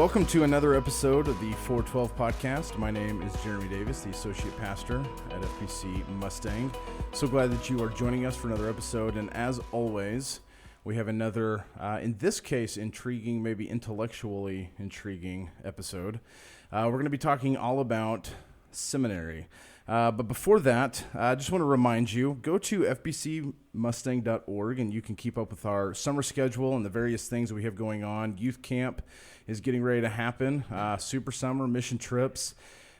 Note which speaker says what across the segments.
Speaker 1: Welcome to another episode of the 412 podcast. My name is Jeremy Davis, the Associate Pastor at FBC Mustang. So glad that you are joining us for another episode. And as always, we have another, in this case, intriguing, maybe intellectually intriguing episode. We're going to be talking all about seminary. But before that, I just want to remind you, go to fbcmustang.org and you can keep up with our summer schedule and the various things that we have going on. Youth camp is getting ready to happen. Super summer, mission trips.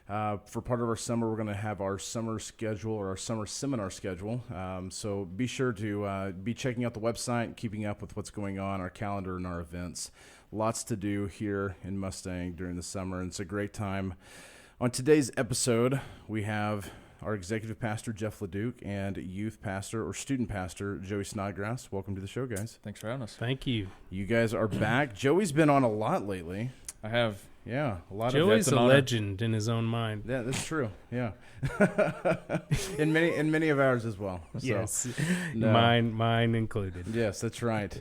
Speaker 1: For part of our summer, we're going to have our summer schedule or our summer seminar schedule. So be sure to be checking out the website and keeping up with what's going on, our calendar and our events. Lots to do here in Mustang during the summer, and it's a great time. On today's episode, we have our executive pastor, Jeff LeDuc, and youth pastor or student pastor, Joey Snodgrass. Welcome to the show, guys.
Speaker 2: Thanks for having us.
Speaker 3: Thank you.
Speaker 1: You guys are back. Joey's been on a lot lately.
Speaker 2: I have.
Speaker 1: Yeah, a lot.
Speaker 3: Joey's
Speaker 1: of
Speaker 3: a legend in his own mind.
Speaker 1: Yeah, that's true. Yeah, in many of ours as well. So,
Speaker 3: yes,
Speaker 1: no.
Speaker 3: mine included.
Speaker 1: Yes, that's right.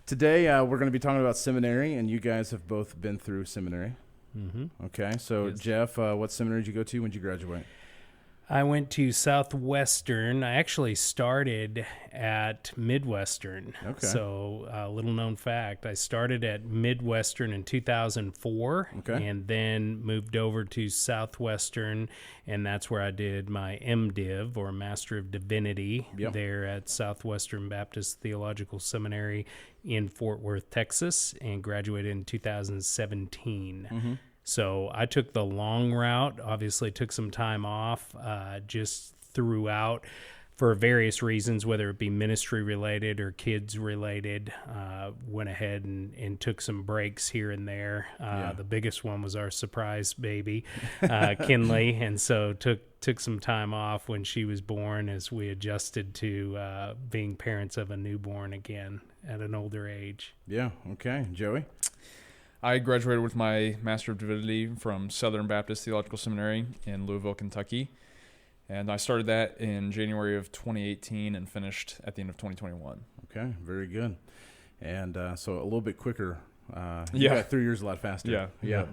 Speaker 1: Today we're going to be talking about seminary, and you guys have both been through seminary.
Speaker 3: Mm-hmm.
Speaker 1: Okay, so
Speaker 3: yes.
Speaker 1: Jeff, what seminary did you go to when did you graduate?
Speaker 3: I went to Southwestern. I actually started at Midwestern.
Speaker 1: Okay.
Speaker 3: So, little known fact, I started at Midwestern in 2004 and then moved over to Southwestern, and that's where I did my MDiv, or Master of Divinity, there at Southwestern Baptist Theological Seminary in Fort Worth, Texas, and graduated in 2017. Mm-hmm. So I took the long route, obviously took some time off just throughout for various reasons, whether it be ministry related or kids related. Went ahead and took some breaks here and there. The biggest one was our surprise baby, Kinley, and so took some time off when she was born as we adjusted to being parents of a newborn again at an older age.
Speaker 1: Yeah, okay. Joey?
Speaker 2: I graduated with my Master of Divinity from Southern Baptist Theological Seminary in Louisville, Kentucky. And I started that in January of 2018 and finished at the end of 2021.
Speaker 1: Okay, very good. And so a little bit quicker. You got 3 years a lot faster. Yeah.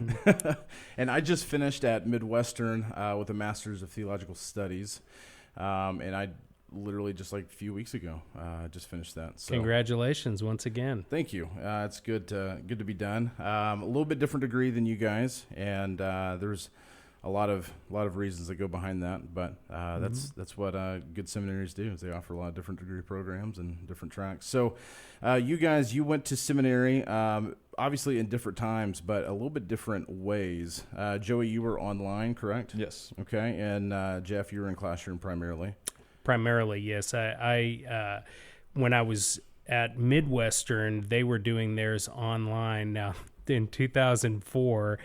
Speaker 1: And I just finished at Midwestern with a Master's of Theological Studies. And I literally just like a few weeks ago, just finished that. So
Speaker 3: congratulations once again.
Speaker 1: Thank you. It's good to be done. A little bit different degree than you guys, and there's a lot of reasons that go behind that. But that's what good seminaries do, is they offer a lot of different degree programs and different tracks. So you guys, you went to seminary, obviously in different times, but a little bit different ways. Joey, you were online, correct?
Speaker 2: Yes.
Speaker 1: Okay, and Jeff, you were in classroom primarily.
Speaker 3: Primarily, yes. I when I was at Midwestern, they were doing theirs online. Now, in 2004,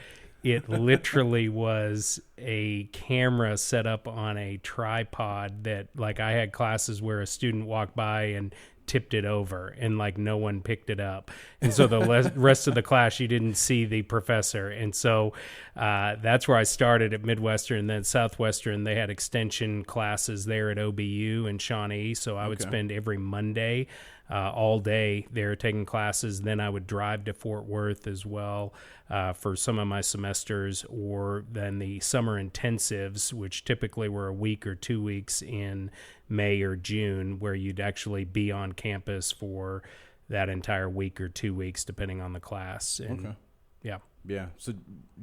Speaker 3: it literally was a camera set up on a tripod that, like, I had classes where a student walked by and tipped it over and like no one picked it up, and so the rest of the class you didn't see the professor. And so that's where I started at Midwestern. And then Southwestern, they had extension classes there at OBU and Shawnee, so I would spend every Monday all day there taking classes. Then I would drive to Fort Worth as well for some of my semesters, or then the summer intensives, which typically were a week or 2 weeks in May or June, where you'd actually be on campus for that entire week or 2 weeks, depending on the class. And
Speaker 1: Yeah. So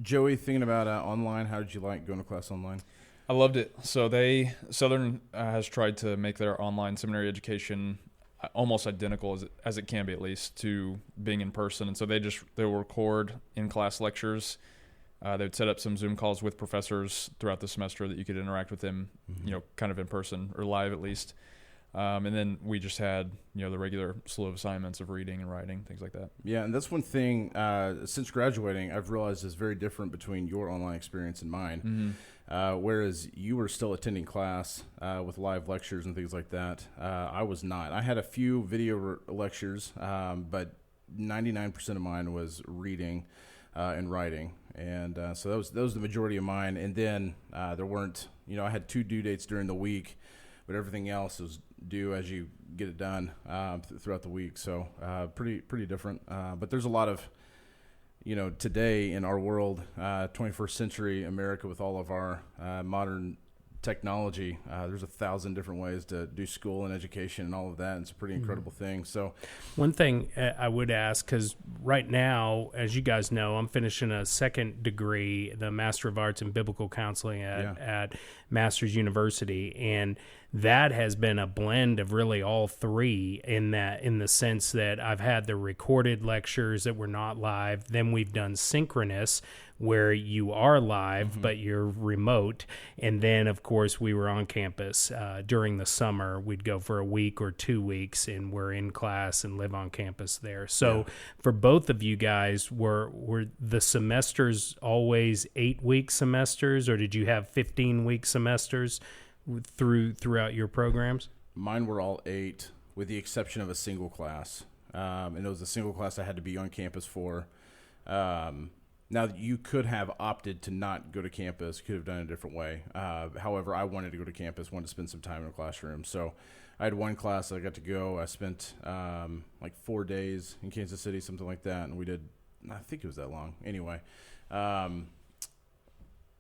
Speaker 1: Joey, thinking about online, how did you like going to class online?
Speaker 2: I loved it. So Southern has tried to make their online seminary education almost identical as it can be, at least, to being in person. And so they'll record in-class lectures. They would set up some Zoom calls with professors throughout the semester that you could interact with them, kind of in person or live at least. And then we just had, the regular slew of assignments of reading and writing, things like that. Yeah,
Speaker 1: and that's one thing, since graduating, I've realized is very different between your online experience and mine. Mm-hmm. Whereas you were still attending class with live lectures and things like that. I was not. I had a few video lectures, but 99% of mine was reading and writing. And so that was the majority of mine. And then there weren't, I had 2 due dates during the week, but everything else was due as you get it done throughout the week. So pretty different. But there's a lot of today in our world, 21st century America, with all of our modern technology, there's 1,000 different ways to do school and education and all of that. And it's a pretty incredible thing. So
Speaker 3: one thing I would ask, because right now, as you guys know, I'm finishing a second degree, the Master of Arts in Biblical Counseling at Masters University, and that has been a blend of really all three in the sense that I've had the recorded lectures that were not live. Then we've done synchronous, where you are live, but you're remote. And then, of course, we were on campus during the summer. We'd go for a week or 2 weeks, and we're in class and live on campus there. So for both of you guys, were the semesters always 8-week semesters, or did you have 15-week semesters throughout your programs?
Speaker 1: Mine were all 8, with the exception of a single class. And it was a single class I had to be on campus for. Now, you could have opted to not go to campus, could have done it a different way. However, I wanted to go to campus, wanted to spend some time in a classroom. So I had one class I got to go. I spent like 4 days in Kansas City, something like that. And we did, I think it was that long. Anyway,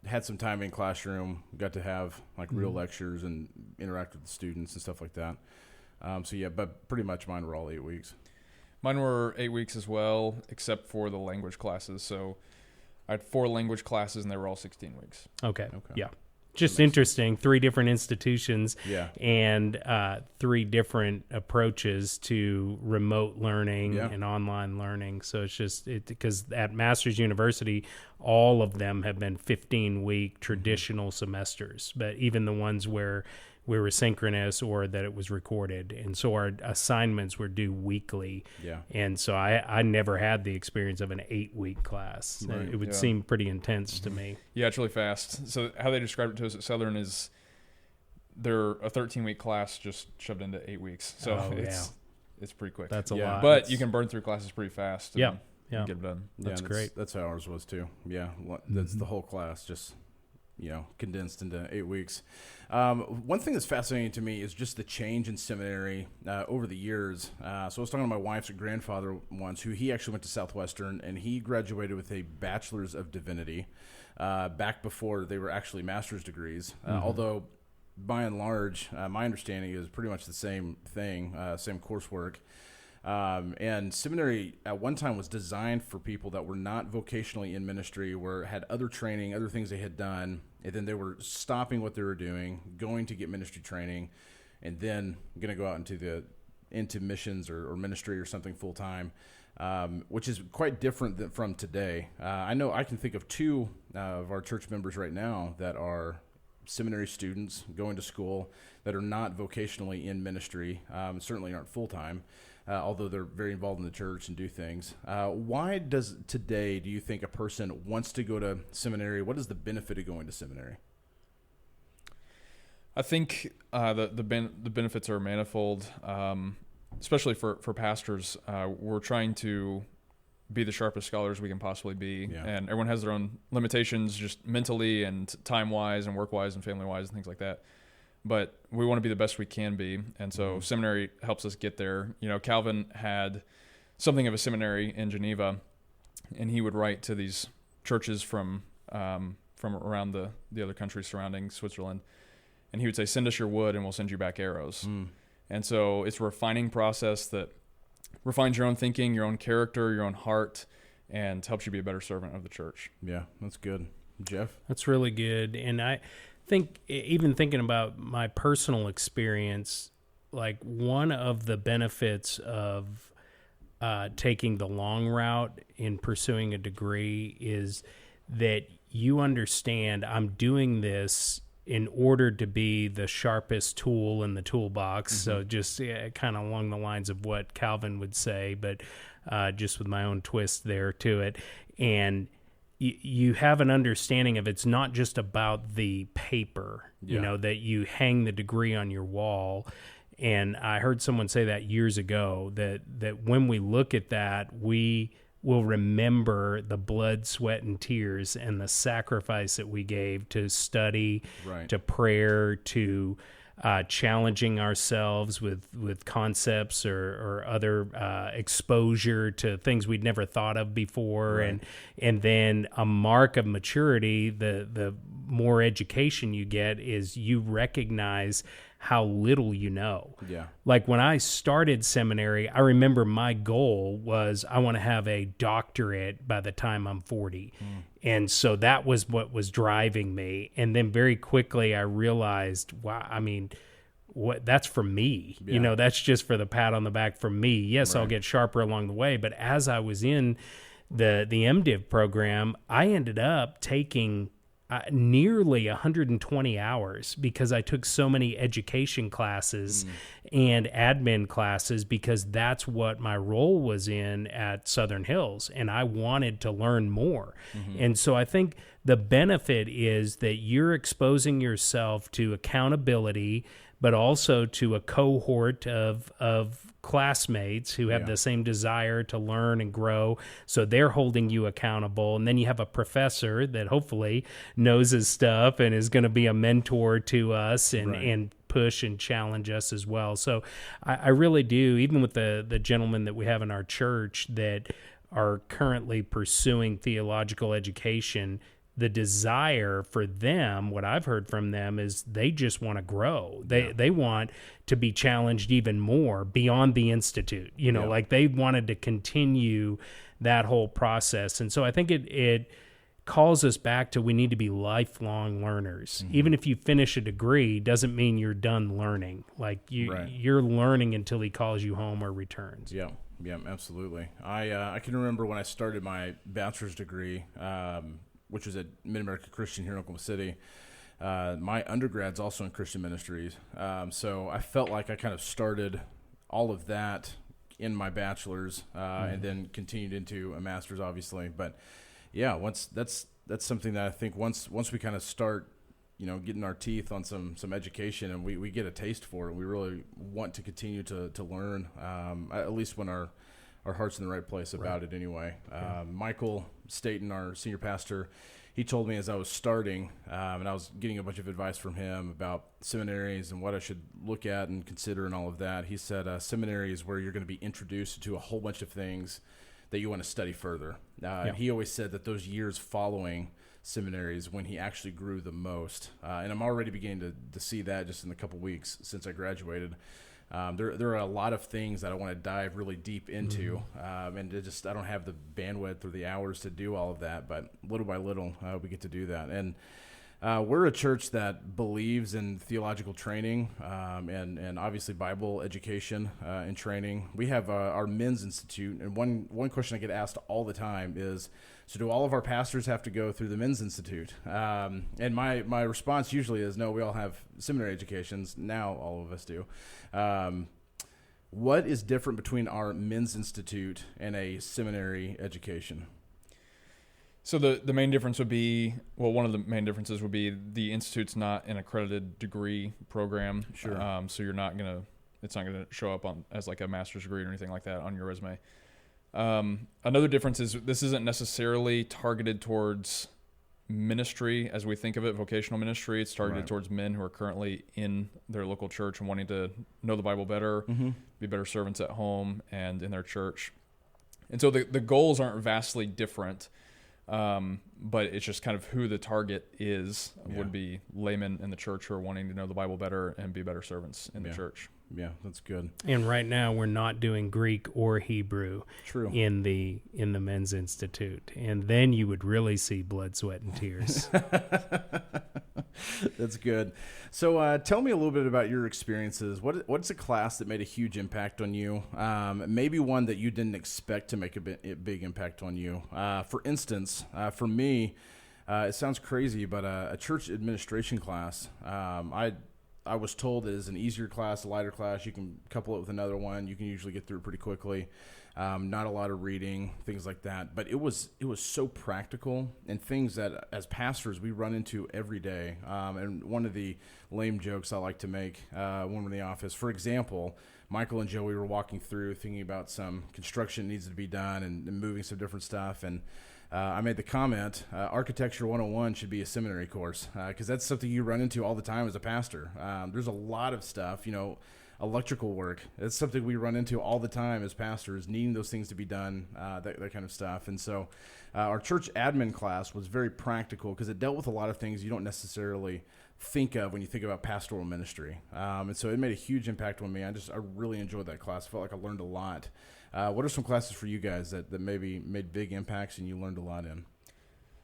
Speaker 1: had some time in classroom, got to have like real lectures and interact with the students and stuff like that. But pretty much mine were all 8 weeks.
Speaker 2: Mine were 8 weeks as well, except for the language classes. So I had 4 language classes, and they were all 16 weeks.
Speaker 3: Okay. Yeah. Just interesting. 3 different institutions and 3 different approaches to remote learning and online learning. So it's just because at Masters University, all of them have been 15-week traditional semesters, but even the ones where we were synchronous or that it was recorded. And so our assignments were due weekly. Yeah. And so I never had the experience of an 8-week class. Right. It would seem pretty intense to me.
Speaker 2: Yeah, it's really fast. So how they described it to us at Southern is they're a 13-week class just shoved into 8 weeks. So it's pretty quick.
Speaker 3: That's a lot.
Speaker 2: But you can burn through classes pretty fast.
Speaker 3: Yeah.
Speaker 2: Get them done.
Speaker 3: That's great.
Speaker 1: That's how ours was too. Yeah. That's the whole class, just condensed into 8 weeks. One thing that's fascinating to me is just the change in seminary over the years. So I was talking to my wife's grandfather once, who he actually went to Southwestern, and he graduated with a bachelor's of divinity back before they were actually master's degrees. Although, by and large, my understanding is pretty much the same thing, same coursework. And seminary at one time was designed for people that were not vocationally in ministry, had other training, other things they had done, and then they were stopping what they were doing, going to get ministry training, and then going to go out into missions or ministry or something full time, which is quite different from today. I know I can think of 2 of our church members right now that are seminary students going to school that are not vocationally in ministry, certainly aren't full time. Although they're very involved in the church and do things. Why do you think a person wants to go to seminary? What is the benefit of going to seminary?
Speaker 2: I think the benefits are manifold, especially for pastors. We're trying to be the sharpest scholars we can possibly be, and everyone has their own limitations, just mentally and time-wise and work-wise and family-wise and things like that. But we want to be the best we can be, and so seminary helps us get there. Calvin had something of a seminary in Geneva, and he would write to these churches from around the other countries surrounding Switzerland, and he would say, "Send us your wood, and we'll send you back arrows." And so it's a refining process that refines your own thinking, your own character, your own heart, and helps you be a better servant of the church.
Speaker 1: Yeah, that's good. Jeff?
Speaker 3: That's really good, and I think even thinking about my personal experience, like one of the benefits of taking the long route in pursuing a degree is that you understand I'm doing this in order to be the sharpest tool in the toolbox. So just kind of along the lines of what Calvin would say, but just with my own twist there to it. And you have an understanding of it's not just about the paper, that you hang the degree on your wall. And I heard someone say that years ago, that when we look at that, we will remember the blood, sweat, and tears and the sacrifice that we gave to study, to prayer, to challenging ourselves with concepts or other exposure to things we'd never thought of before.
Speaker 1: Right.
Speaker 3: And then a mark of maturity, the more education you get, is you recognize how little you know.
Speaker 1: Yeah.
Speaker 3: Like when I started seminary, I remember my goal was I want to have a doctorate by the time I'm 40. And so that was what was driving me. And then very quickly I realized, wow, I mean, what that's for me.
Speaker 1: Yeah.
Speaker 3: You know, that's just for the pat on the back for me. Yes, I'll get sharper along the way. But as I was in the MDiv program, I ended up taking nearly 120 hours because I took so many education classes and admin classes, because that's what my role was in at Southern Hills, and I wanted to learn more. And so I think the benefit is that you're exposing yourself to accountability, but also to a cohort of classmates who have the same desire to learn and grow, so they're holding you accountable. And then you have a professor that hopefully knows his stuff and is going to be a mentor to us and push and challenge us as well. So I really do, even with the gentlemen that we have in our church that are currently pursuing theological education, the desire for them, what I've heard from them, is they just want to grow. They want to be challenged even more beyond the institute. You know, like they wanted to continue that whole process. And so I think it calls us back to, we need to be lifelong learners. Even if you finish a degree, doesn't mean you're done learning. Like you're learning until he calls you home or returns.
Speaker 1: Yeah, absolutely. I can remember when I started my bachelor's degree, which was at Mid-America Christian here in Oklahoma City. My undergrad's also in Christian ministries. So I felt like I kind of started all of that in my bachelor's and then continued into a master's, obviously. But yeah, that's something that I think once we kind of start, getting our teeth on some education, and we get a taste for it, we really want to continue to learn, at least when our heart's in the right place about it anyway. Michael Staten, our senior pastor, he told me as I was starting, and I was getting a bunch of advice from him about seminaries and what I should look at and consider and all of that. He said seminary is where you're going to be introduced to a whole bunch of things that you want to study further. And he always said that those years following seminaries when he actually grew the most. And I'm already beginning to see that just in the couple weeks since I graduated. There are a lot of things that I want to dive really deep into, and I don't have the bandwidth or the hours to do all of that, but little by little, we get to do that. And we're a church that believes in theological training, and obviously Bible education and training. We have our Men's Institute, and one question I get asked all the time is, so do all of our pastors have to go through the Men's Institute? And my response usually is, no, we all have seminary educations. Now all of us do. What is different between our Men's Institute and a seminary education?
Speaker 2: So the main difference would be, one of the main differences would be the institute's not an accredited degree program.
Speaker 1: Sure.
Speaker 2: So it's not gonna show up as like a master's degree or anything like that on your resume. Another difference is this isn't necessarily targeted towards ministry as we think of it, vocational ministry. It's targeted towards men who are currently in their local church and wanting to know the Bible better, be better servants at home and in their church. And so the goals aren't vastly different. But it's just kind of who the target is, would be laymen in the church who are wanting to know the Bible better and be better servants in the church.
Speaker 1: Yeah, that's good.
Speaker 3: And right now we're not doing Greek or Hebrew in the Men's Institute. And then you would really see blood, sweat, and tears.
Speaker 1: That's good. So tell me a little bit about your experiences. What's a class that made a huge impact on you? Maybe one that you didn't expect to make a big impact on you. For instance, for me, it sounds crazy, but a church administration class, I was told is an easier class, a lighter class. You can couple it with another one. You can usually get through it pretty quickly. Not a lot of reading, things like that. But it was so practical and things that as pastors we run into every day. And one of the lame jokes I like to make when we're in the office, for example, Michael and Joey were walking through thinking about some construction that needs to be done and moving some different stuff. And I made the comment, Architecture 101 should be a seminary course, because that's something you run into all the time as a pastor. There's a lot of stuff, electrical work. That's something we run into all the time as pastors, needing those things to be done, that kind of stuff. And so our church admin class was very practical because it dealt with a lot of things you don't necessarily think of when you think about pastoral ministry. And so it made a huge impact on me. I really enjoyed that class. I felt like I learned a lot. What are some classes for you guys that maybe made big impacts and you learned a lot in?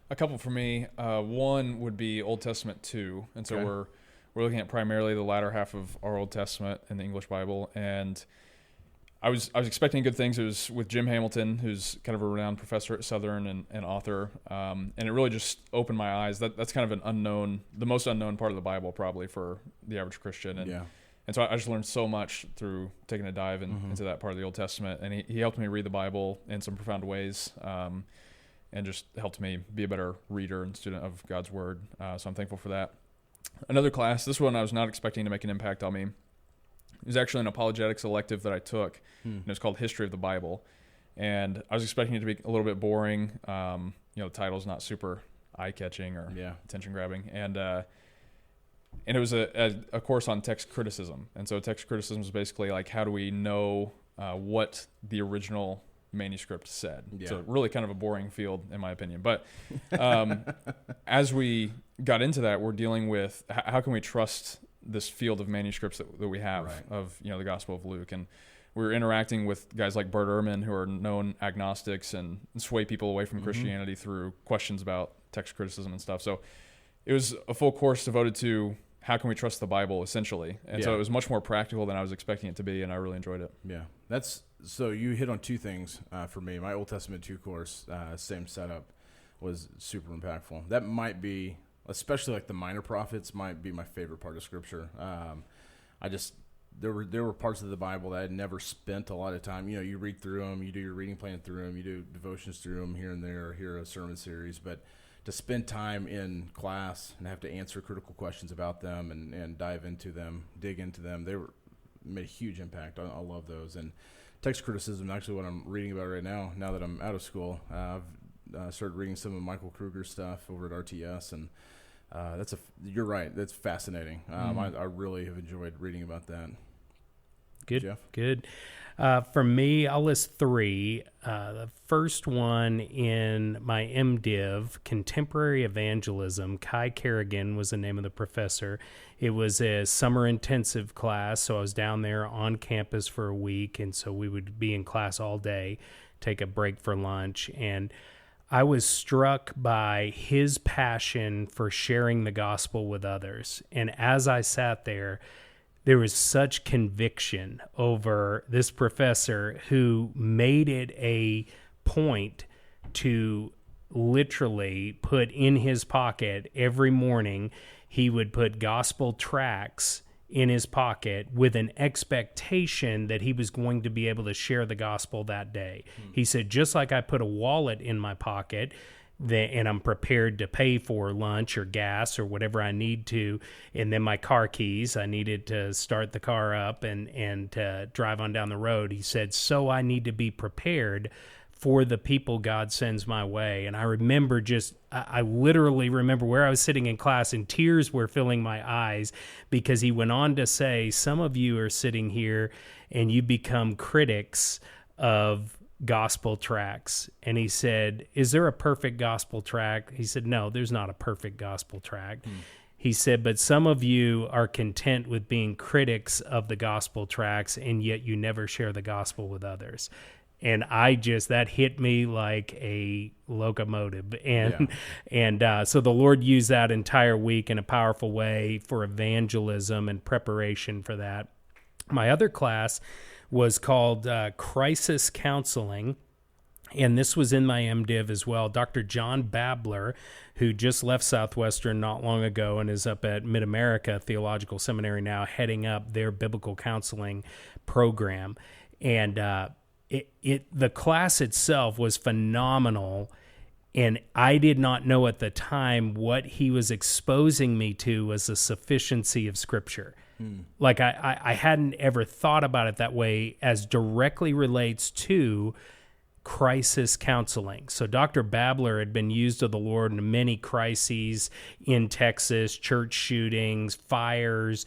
Speaker 2: A couple for me. One would be Old Testament 2. And so we're looking at primarily the latter half of our Old Testament in the English Bible. And I was expecting good things. It was with Jim Hamilton, who's kind of a renowned professor at Southern and author. And it really just opened my eyes. That's kind of the most unknown part of the Bible probably for the average Christian. And so I just learned so much through taking a dive into that part of the Old Testament. And he helped me read the Bible in some profound ways, and just helped me be a better reader and student of God's Word. So I'm thankful for that. Another class, this one I was not expecting to make an impact on me. It was actually an apologetics elective that I took, and it was called History of the Bible. And I was expecting it to be a little bit boring. The title's not super eye-catching or attention-grabbing. And it was a course on text criticism. And so text criticism is basically like, how do we know what the original manuscript said? So really kind of a boring field in my opinion. But as we got into that, we're dealing with how can we trust this field of manuscripts that we have of the Gospel of Luke. And we were interacting with guys like Bert Ehrman, who are known agnostics and sway people away from Christianity through questions about text criticism and stuff. So it was a full course devoted to how can we trust the Bible, essentially. And so it was much more practical than I was expecting it to be, and I really enjoyed it.
Speaker 1: Yeah, so you hit on two things for me. My Old Testament 2 course, same setup, was super impactful. That might be, especially like the minor prophets, might be my favorite part of Scripture. There were parts of the Bible that I had never spent a lot of time. You read through them, you do your reading plan through them, you do devotions through them here and there, hear a sermon series, but to spend time in class and have to answer critical questions about them and dive into them, dig into them, made a huge impact. I love those. And text criticism is actually what I'm reading about right now that I'm out of school. I've started reading some of Michael Kruger's stuff over at RTS, and you're right, that's fascinating. I really have enjoyed reading about that.
Speaker 3: Good,
Speaker 1: Jeff?
Speaker 3: Good. For me, I'll list 3. The first one in my MDiv, Contemporary Evangelism. Kai Kerrigan was the name of the professor. It was a summer intensive class, so I was down there on campus for a week, and so we would be in class all day, take a break for lunch, and I was struck by his passion for sharing the gospel with others. And as I sat there was such conviction over this professor who made it a point to literally put in his pocket every morning. He would put gospel tracts in his pocket with an expectation that he was going to be able to share the gospel that day. He said, just like I put a wallet in my pocket and I'm prepared to pay for lunch or gas or whatever I need to, and then my car keys, I needed to start the car up and to drive on down the road. He said, so I need to be prepared for the people God sends my way. And I remember I literally remember where I was sitting in class and tears were filling my eyes, because he went on to say, some of you are sitting here and you become critics of gospel tracts. And he said, is there a perfect gospel tract? He said, no, there's not a perfect gospel tract. He said, but some of you are content with being critics of the gospel tracts, and yet you never share the gospel with others. And that hit me like a locomotive. And so the Lord used that entire week in a powerful way for evangelism and preparation for that. My other class was called Crisis Counseling, and this was in my MDiv as well. Dr. John Babler, who just left Southwestern not long ago and is up at Mid-America Theological Seminary now, heading up their biblical counseling program. And the class itself was phenomenal, and I did not know at the time what he was exposing me to was the sufficiency of Scripture. Like I hadn't ever thought about it that way, as directly relates to crisis counseling. So Dr. Babler had been used of the Lord in many crises in Texas, church shootings, fires.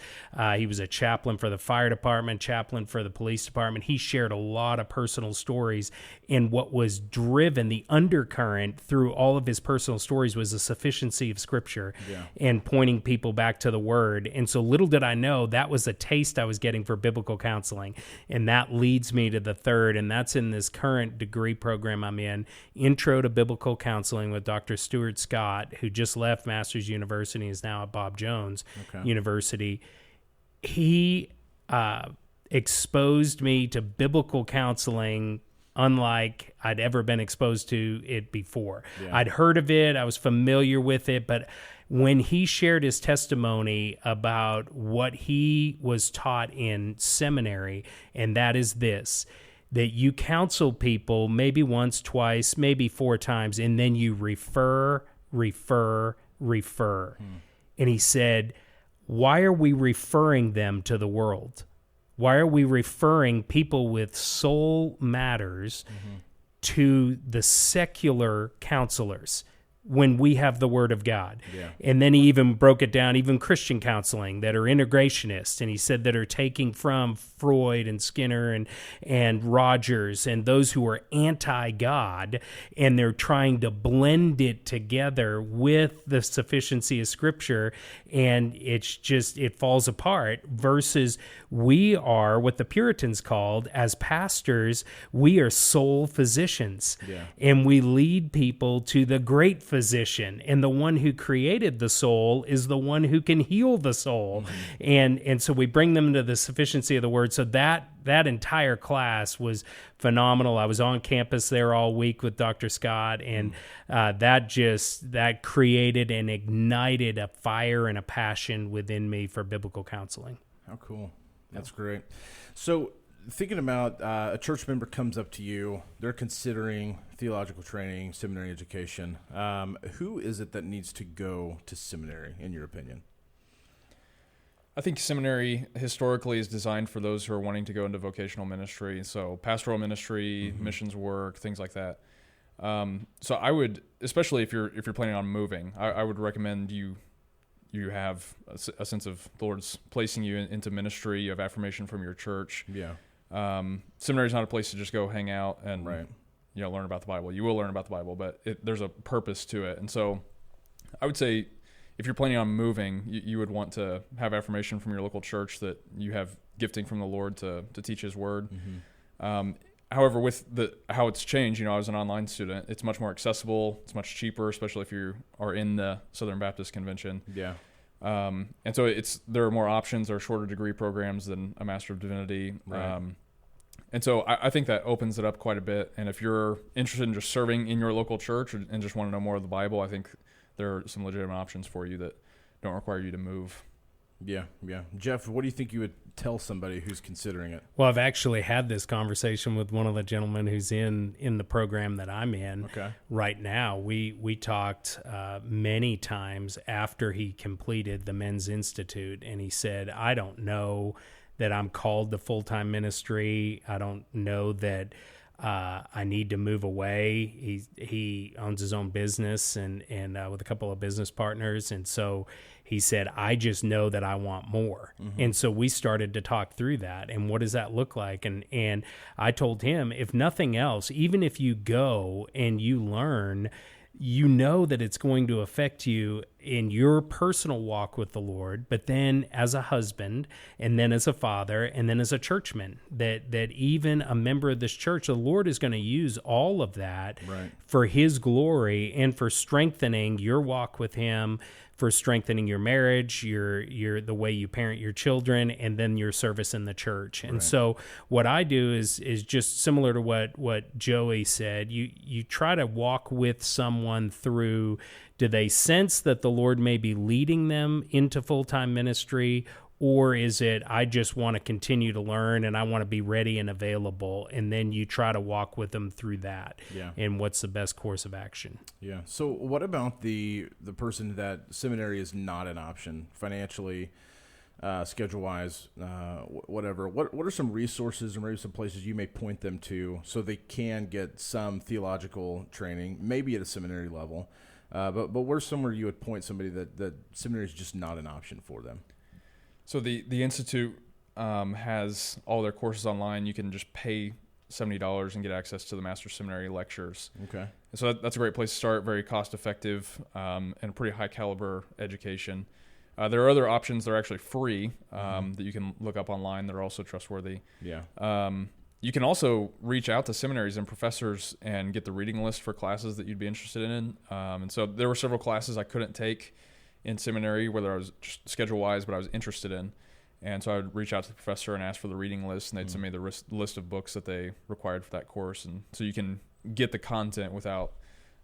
Speaker 3: He was a chaplain for the fire department, chaplain for the police department. He shared a lot of personal stories, and what was driven, the undercurrent through all of his personal stories, was the sufficiency of Scripture and pointing people back to the Word. And so little did I know that was a taste I was getting for biblical counseling. And that leads me to the third, and that's in this current degree program I'm in, Intro to Biblical Counseling with Dr. Stuart Scott, who just left Masters University and is now at Bob Jones University. He exposed me to biblical counseling unlike I'd ever been exposed to it before. I'd heard of it, I was familiar with it, but when he shared his testimony about what he was taught in seminary, and that is this, that you counsel people maybe once, twice, maybe 4 times, and then you refer. And he said, why are we referring them to the world? Why are we referring people with soul matters to the secular counselors when we have the Word of God? And then he even broke it down, even Christian counseling that are integrationists, and he said that are taking from Freud and Skinner and Rogers and those who are anti-God, and they're trying to blend it together with the sufficiency of Scripture, and it's just, it falls apart, versus we are what the Puritans called, as pastors, we are soul physicians, and we lead people to the great physician, and the one who created the soul is the one who can heal the soul. And so we bring them to the sufficiency of the Word. So that entire class was phenomenal. I was on campus there all week with Dr. Scott, and that created and ignited a fire and a passion within me for biblical counseling.
Speaker 1: How cool. That's great. So thinking about a church member comes up to you, they're considering theological training, seminary education. Who is it that needs to go to seminary, in your opinion?
Speaker 2: I think seminary historically is designed for those who are wanting to go into vocational ministry, so pastoral ministry, missions work, things like that. So I would, especially if you're planning on moving, I would recommend you have a sense of the Lord's placing you into ministry. You have affirmation from your church. Seminary is not a place to just go hang out and learn about the Bible. You will learn about the Bible, but there's a purpose to it. And so I would say if you're planning on moving, you would want to have affirmation from your local church that you have gifting from the Lord to teach His Word. However, with how it's changed, I was an online student. It's much more accessible. It's much cheaper, especially if you are in the Southern Baptist Convention. And so there are more options. There are shorter degree programs than a Master of Divinity. And so I think that opens it up quite a bit. And if you're interested in just serving in your local church and just want to know more of the Bible, I think there are some legitimate options for you that don't require you to move. Jeff, what do you think you would tell somebody who's considering it?
Speaker 3: Well, I've actually had this conversation with one of the gentlemen who's in the program that I'm in right now. We talked many times after he completed the Men's Institute, and he said, I don't know that I'm called to full-time ministry. I don't know that I need to move away. He owns his own business and with a couple of business partners, and so he said, I just know that I want more. And so we started to talk through that, and what does that look like? And I told him, if nothing else, even if you go and you learn, you know that it's going to affect you in your personal walk with the Lord, but then as a husband, and then as a father, and then as a churchman, that even a member of this church, the Lord is going to use all of that for His glory and for strengthening your walk with Him, for strengthening your marriage, your the way you parent your children, and then your service in the church. And so what I do is just similar to what Joey said. You try to walk with someone through, do they sense that the Lord may be leading them into full-time ministry, or is it, I just want to continue to learn and I want to be ready and available? And then you try to walk with them through that. And what's the best course of action?
Speaker 1: So what about the person that seminary is not an option financially? schedule-wise, whatever. What are some resources or maybe some places you may point them to so they can get some theological training, maybe at a seminary level? But where's somewhere you would point somebody that seminary is just not an option for them?
Speaker 2: So the Institute has all their courses online. You can just pay $70 and get access to the Master's Seminary lectures.
Speaker 1: Okay.
Speaker 2: And so that's a great place to start, very cost-effective and a pretty high-caliber education. There are other options that are actually free that you can look up online that are also trustworthy.
Speaker 1: Yeah.
Speaker 2: You can also reach out to seminaries and professors and get the reading list for classes that you'd be interested in. And so there were several classes I couldn't take in seminary, whether I was just schedule-wise, but I was interested in. And so I would reach out to the professor and ask for the reading list, and they'd send me the list of books that they required for that course. And so you can get the content without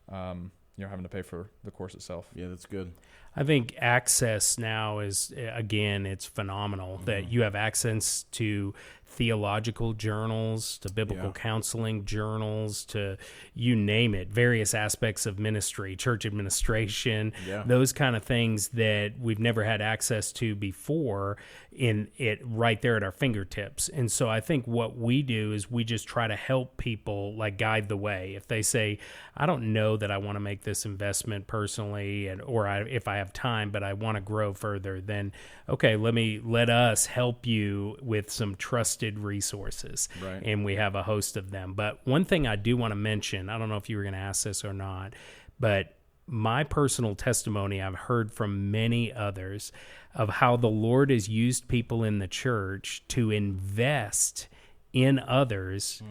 Speaker 2: having to pay for the course itself.
Speaker 1: Yeah, that's good.
Speaker 3: I think access now is, again, it's phenomenal that you have access to theological journals, to biblical counseling journals, to you name it, various aspects of ministry, church administration, those kind of things that we've never had access to before in it right there at our fingertips. And so I think what we do is we just try to help people, like guide the way. If they say, I don't know that I want to make this investment personally, if I have time, but I want to grow further, then okay, let us help you with some trusted resources.
Speaker 1: Right.
Speaker 3: And we have a host of them. But one thing I do want to mention, I don't know if you were going to ask this or not, but my personal testimony, I've heard from many others of how the Lord has used people in the church to invest in others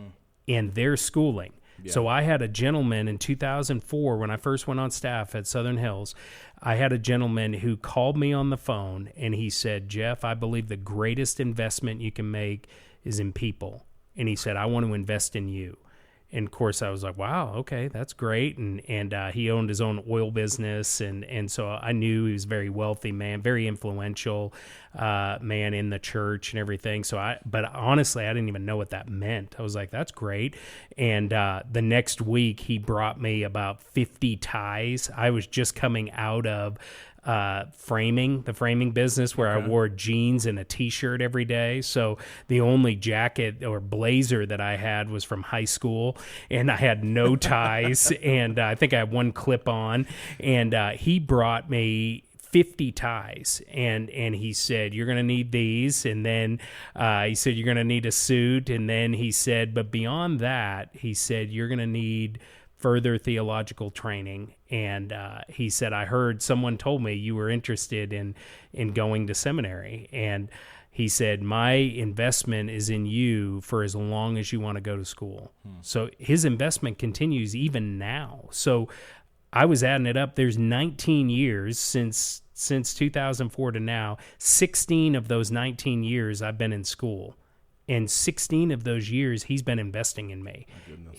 Speaker 3: in their schooling. Yeah. So I had a gentleman in 2004 when I first went on staff at Southern Hills. I had a gentleman who called me on the phone and he said, Jeff, I believe the greatest investment you can make is in people. And he said, I want to invest in you. And of course I was like, wow, okay, that's great. And he owned his own oil business. And so I knew he was a very wealthy man, very influential man in the church and everything. But honestly, I didn't even know what that meant. I was like, that's great. And the next week he brought me about 50 ties. I was just coming out of the framing business where I wore jeans and a t-shirt every day. So the only jacket or blazer that I had was from high school, and I had no ties, and I think I had one clip on, and he brought me 50 ties, and he said, you're going to need these, and then he said, you're going to need a suit, and then he said, but beyond that, he said, you're going to need further theological training. And he said, I heard someone told me you were interested in going to seminary. And he said, my investment is in you for as long as you want to go to school. So his investment continues even now. So I was adding it up. There's 19 years since 2004 to now. 16 of those 19 years I've been in school. And 16 of those years, he's been investing in me.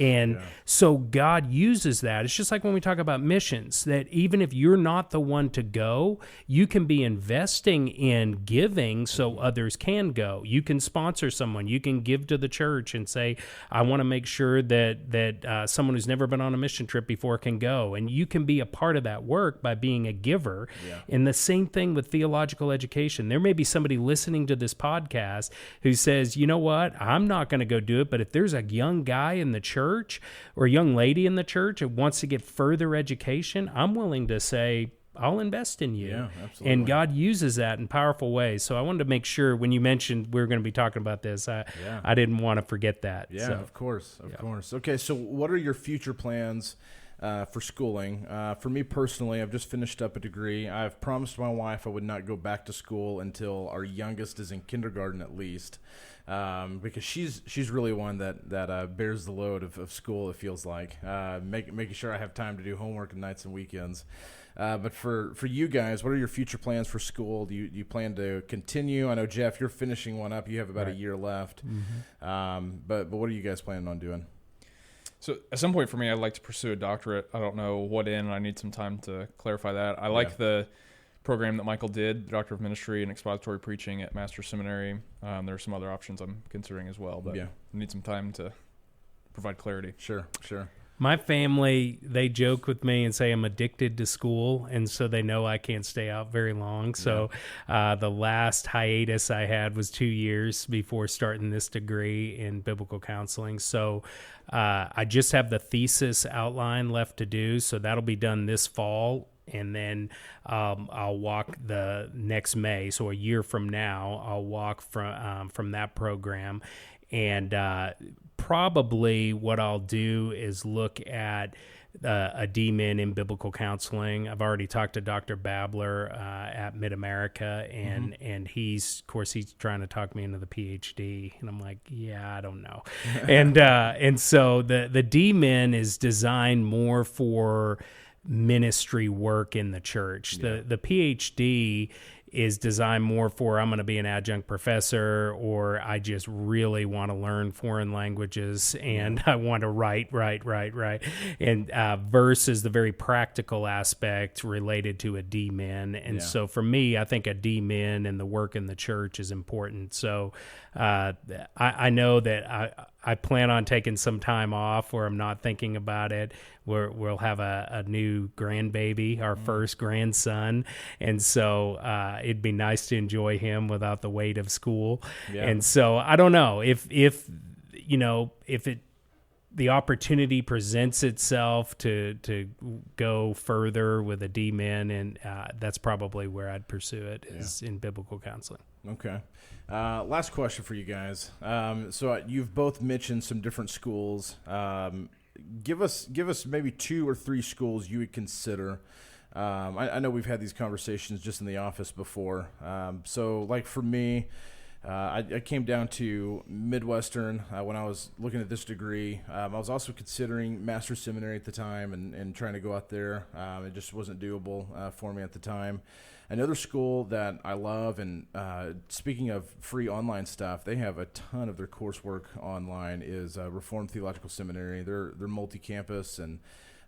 Speaker 3: And so God uses that. It's just like when we talk about missions, that even if you're not the one to go, you can be investing in giving so others can go. You can sponsor someone. You can give to the church and say, I want to make sure that someone who's never been on a mission trip before can go. And you can be a part of that work by being a giver. Yeah. And the same thing with theological education. There may be somebody listening to this podcast who says, you know what, I'm not going to go do it, but if there's a young guy in the church or a young lady in the church that wants to get further education, I'm willing to say, I'll invest in you.
Speaker 1: Yeah, absolutely.
Speaker 3: And God uses that in powerful ways. So I wanted to make sure when you mentioned we were going to be talking about this, I didn't want to forget that.
Speaker 1: Yeah,
Speaker 3: so,
Speaker 1: of course. Okay, so what are your future plans for schooling? For me personally, I've just finished up a degree. I've promised my wife I would not go back to school until our youngest is in kindergarten at least. Because she's really one that bears the load of school, it feels like, making sure I have time to do homework on nights and weekends. But for you guys, what are your future plans for school? Do you plan to continue? I know, Jeff, you're finishing one up. You have about a year left. Mm-hmm. But what are you guys planning on doing?
Speaker 2: So at some point for me, I'd like to pursue a doctorate. I don't know what in. I need some time to clarify that. I like the program that Michael did, Doctor of Ministry and Expository Preaching at Master's Seminary. There are some other options I'm considering as well, but I need some time to provide clarity.
Speaker 1: Sure.
Speaker 3: My family, they joke with me and say I'm addicted to school, and so they know I can't stay out very long. So the last hiatus I had was 2 years before starting this degree in biblical counseling. So I just have the thesis outline left to do, so that'll be done this fall. And then I'll walk the next May, so a year from now, I'll walk from that program. And probably what I'll do is look at a D-Min in biblical counseling. I've already talked to Dr. Babler at Mid-America, and he's trying to talk me into the PhD, and I'm like, yeah, I don't know. and so the D-Min is designed more for ministry work in the church. The PhD is designed more for, I'm going to be an adjunct professor, or I just really want to learn foreign languages and I want to write. And versus the very practical aspect related to a D-Min. And so for me, I think a D-Min and the work in the church is important. So I know that I plan on taking some time off where I'm not thinking about it. We'll have a new grandbaby, our first grandson, and so it'd be nice to enjoy him without the weight of school. Yeah. And so I don't know if the opportunity presents itself to go further with a D-Min, and that's probably where I'd pursue it, is in biblical counseling.
Speaker 1: Okay. Last question for you guys. So you've both mentioned some different schools. Give us maybe 2 or 3 schools you would consider. I know we've had these conversations just in the office before. So like for me, I came down to Midwestern when I was looking at this degree. I was also considering Master's Seminary at the time and trying to go out there. It just wasn't doable for me at the time. Another school that I love, and speaking of free online stuff, they have a ton of their coursework online, is Reformed Theological Seminary. They're multi-campus, and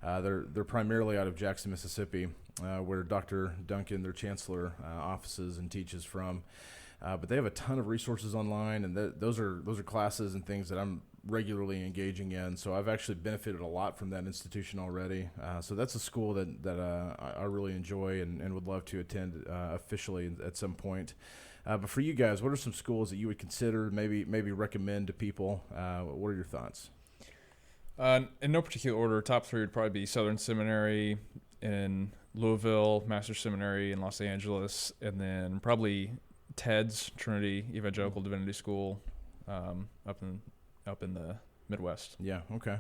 Speaker 1: they're primarily out of Jackson, Mississippi, where Dr. Duncan, their chancellor, offices and teaches from. But they have a ton of resources online, and those are classes and things that I'm regularly engaging in. So I've actually benefited a lot from that institution already. So that's a school that I really enjoy and would love to attend officially at some point. But for you guys, what are some schools that you would consider, maybe recommend to people? What are your thoughts?
Speaker 2: In no particular order, top 3 would probably be Southern Seminary in Louisville, Master's Seminary in Los Angeles, and then probably TEDS, Trinity Evangelical Divinity School, up in the Midwest.
Speaker 1: Yeah. Okay.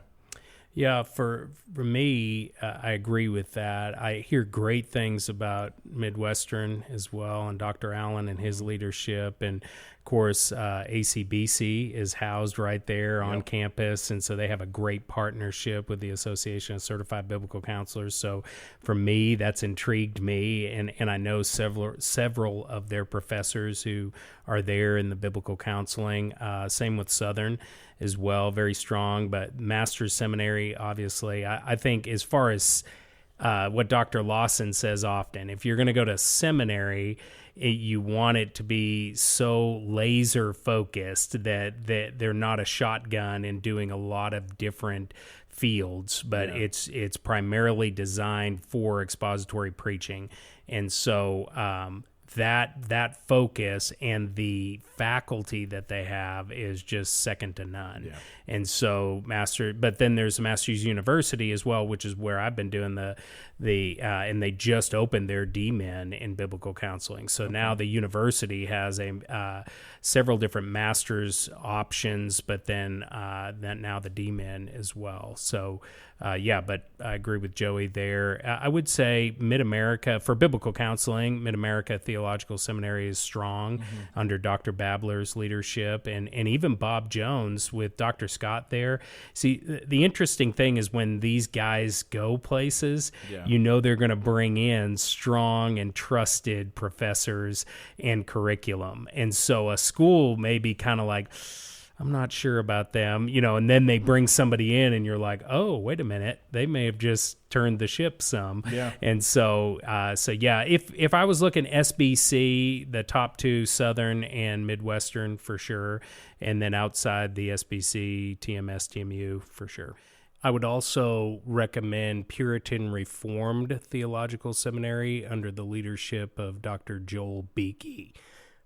Speaker 3: Yeah, for me, I agree with that. I hear great things about Midwestern as well, and Dr. Allen and his leadership. And, of course, ACBC is housed right there on campus, and so they have a great partnership with the Association of Certified Biblical Counselors. So for me, that's intrigued me, and I know several of their professors who are there in the biblical counseling. Same with Southern as well, very strong. But Master's Seminary, obviously, I think as far as what Dr. Lawson says often, if you're going to go to seminary, you want it to be so laser focused that they're not a shotgun and doing a lot of different fields, but it's primarily designed for expository preaching. And so that focus and the faculty that they have is just second to none. Yeah. And so but then there's Master's University as well, which is where I've been doing and they just opened their D-Min in biblical counseling. So now the university has several different master's options, but then now the D-Min as well. So but I agree with Joey there. I would say Mid-America, for biblical counseling, Mid-America Theological Seminary is strong under Dr. Babler's leadership, and even Bob Jones with Dr. Scott there. See, the interesting thing is when these guys go places, you know they're going to bring in strong and trusted professors and curriculum. And so a school may be kind of like, I'm not sure about them, and then they bring somebody in and you're like, oh, wait a minute, they may have just turned the ship some. Yeah. And so if I was looking SBC, the top 2, Southern and Midwestern for sure, and then outside the SBC, TMS, TMU for sure. I would also recommend Puritan Reformed Theological Seminary under the leadership of Dr. Joel Beakey.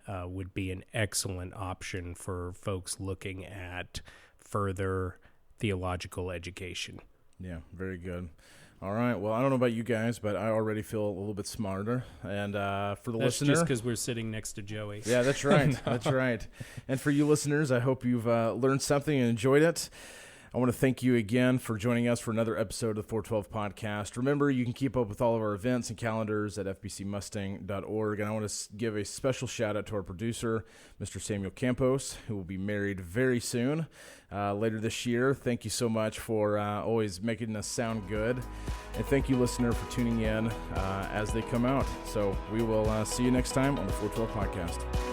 Speaker 3: Would be an excellent option for folks looking at further theological education.
Speaker 1: Yeah, very good. All right. Well, I don't know about you guys, but I already feel a little bit smarter. And for the
Speaker 3: That's
Speaker 1: listener,
Speaker 3: just because we're sitting next to Joey.
Speaker 1: yeah, that's right. That's right. And for you listeners, I hope you've learned something and enjoyed it. I want to thank you again for joining us for another episode of the 412 podcast. Remember, you can keep up with all of our events and calendars at fbcmustang.org. And I want to give a special shout out to our producer, Mr. Samuel Campos, who will be married very soon, later this year. Thank you so much for always making us sound good. And thank you, listener, for tuning in as they come out. So we will see you next time on the 412 podcast.